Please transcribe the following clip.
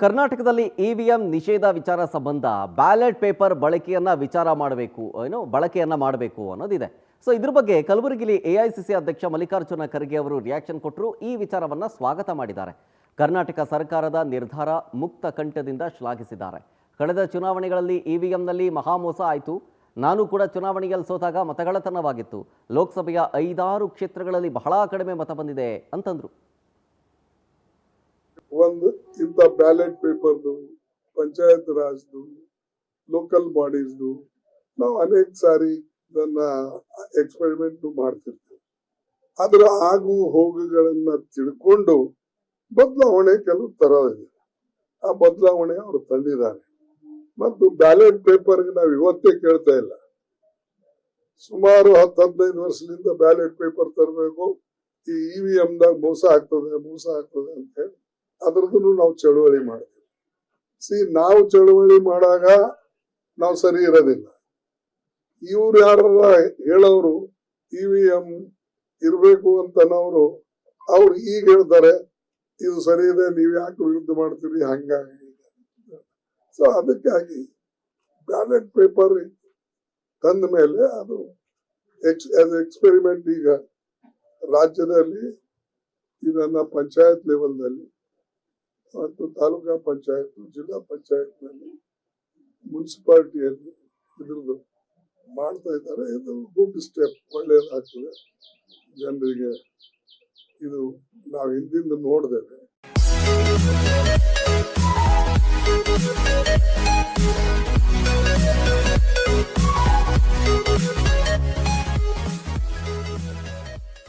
ಕರ್ನಾಟಕದಲ್ಲಿ ಇವಿಎಂ ನಿಷೇಧ ವಿಚಾರ ಸಂಬಂಧ ಬ್ಯಾಲೆಟ್ ಪೇಪರ್ ಬಳಕೆಯನ್ನ ಮಾಡಬೇಕು ಅನ್ನೋದಿದೆ. ಸೊ ಇದ್ರ ಬಗ್ಗೆ ಕಲಬುರಗಿಲಿ ಎಐಸಿಸಿ ಅಧ್ಯಕ್ಷ ಮಲ್ಲಿಕಾರ್ಜುನ ಖರ್ಗೆ ಅವರು ರಿಯಾಕ್ಷನ್ ಕೊಟ್ಟರು. ಈ ವಿಚಾರವನ್ನ ಸ್ವಾಗತ ಮಾಡಿದ್ದಾರೆ. ಕರ್ನಾಟಕ ಸರ್ಕಾರದ ನಿರ್ಧಾರ ಮುಕ್ತ ಕಂಠದಿಂದ ಶ್ಲಾಘಿಸಿದ್ದಾರೆ. ಕಳೆದ ಚುನಾವಣೆಗಳಲ್ಲಿ ಇವಿಎಂನಲ್ಲಿ ಮಹಾಮೋಸ ಆಯಿತು. ನಾನು ಕೂಡ ಚುನಾವಣೆಯಲ್ಲಿ ಸೋತಾಗ ಮತಗಳತನವಾಗಿತ್ತು. ಲೋಕಸಭೆಯ 5-6 ಕ್ಷೇತ್ರಗಳಲ್ಲಿ ಬಹಳ ಕಡಿಮೆ ಮತ ಬಂದಿದೆ ಅಂತಂದ್ರು. ಒಂದು ಇಂಥ ಬ್ಯಾಲೆಟ್ ಪೇಪರ್ದು, ಪಂಚಾಯತ್ ರಾಜ್ದು, ಲೋಕಲ್ ಬಾಡೀಸ್ದು ನಾವು ಅನೇಕ ಸಾರಿ ಇದನ್ನ ಎಕ್ಸ್ಪೆರಿಮೆಂಟ್ ಮಾಡ್ತಿರ್ತೀವಿ. ಅದರ ಆಗು ಹೋಗುಗಳನ್ನ ತಿಳ್ಕೊಂಡು ಬದಲಾವಣೆ ಕೆಲವು ತರೋದಿದೆ. ಆ ಬದಲಾವಣೆ ಅವರು ತಂದಿದ್ದಾರೆ. ಮತ್ತು ಬ್ಯಾಲೆಟ್ ಪೇಪರ್ಗೆ ನಾವು ಇವತ್ತೇ ಕೇಳ್ತಾ ಇಲ್ಲ. ಸುಮಾರು 10-15 ವರ್ಷದಿಂದ ಬ್ಯಾಲೆಟ್ ಪೇಪರ್ ತರಬೇಕು, ಈ ಇವಿಎಂದಾಗ ಮೋಸ ಆಗ್ತದೆ ಅಂತ ಹೇಳಿ ಅದ್ರದ್ದು ನಾವು ಚಳುವಳಿ ಮಾಡ್ತೀವಿ. ನಾವು ಚಳುವಳಿ ಮಾಡಾಗ ನಾವು ಸರಿ ಇರೋದಿಲ್ಲ. ಇವ್ರು ಯಾರ ಹೇಳೋರು ಇವಿಎಂ ಇರ್ಬೇಕು ಅಂತನವರು ಅವ್ರು ಈಗ ಹೇಳ್ತಾರೆ ಇದು ಸರಿ ಇದೆ, ನೀವ್ ಯಾಕೆ ವಿರುದ್ಧ ಮಾಡ್ತೀರಿ ಹಂಗಾಗಿ. ಸೊ ಅದಕ್ಕಾಗಿ ಬ್ಯಾಲೆಟ್ ಪೇಪರ್ ತಂದ ಮೇಲೆ ಅದು ಎಕ್ಸ್ಪೆರಿಮೆಂಟ್ ಈಗ ರಾಜ್ಯದಲ್ಲಿ ಇದನ್ನ ಪಂಚಾಯತ್ ಲೆವೆಲ್ನಲ್ಲಿ ಮತ್ತು ತಾಲೂಕಾ ಪಂಚಾಯತ್, ಜಿಲ್ಲಾ ಪಂಚಾಯತ್ನಲ್ಲಿ, ಮುನ್ಸಿಪಾಲಿಟಿಯಲ್ಲಿ ಇದ್ರದ್ದು ಮಾಡ್ತಾ ಇದ್ದಾರೆ. ಇದು ಗುಡ್ ಸ್ಟೆಪ್, ಒಳ್ಳೆಯದಾಗ್ತದೆ ಜನರಿಗೆ. ಇದು ನಾವು ಹಿಂದಿಂದ ನೋಡಿದ್ದೇವೆ.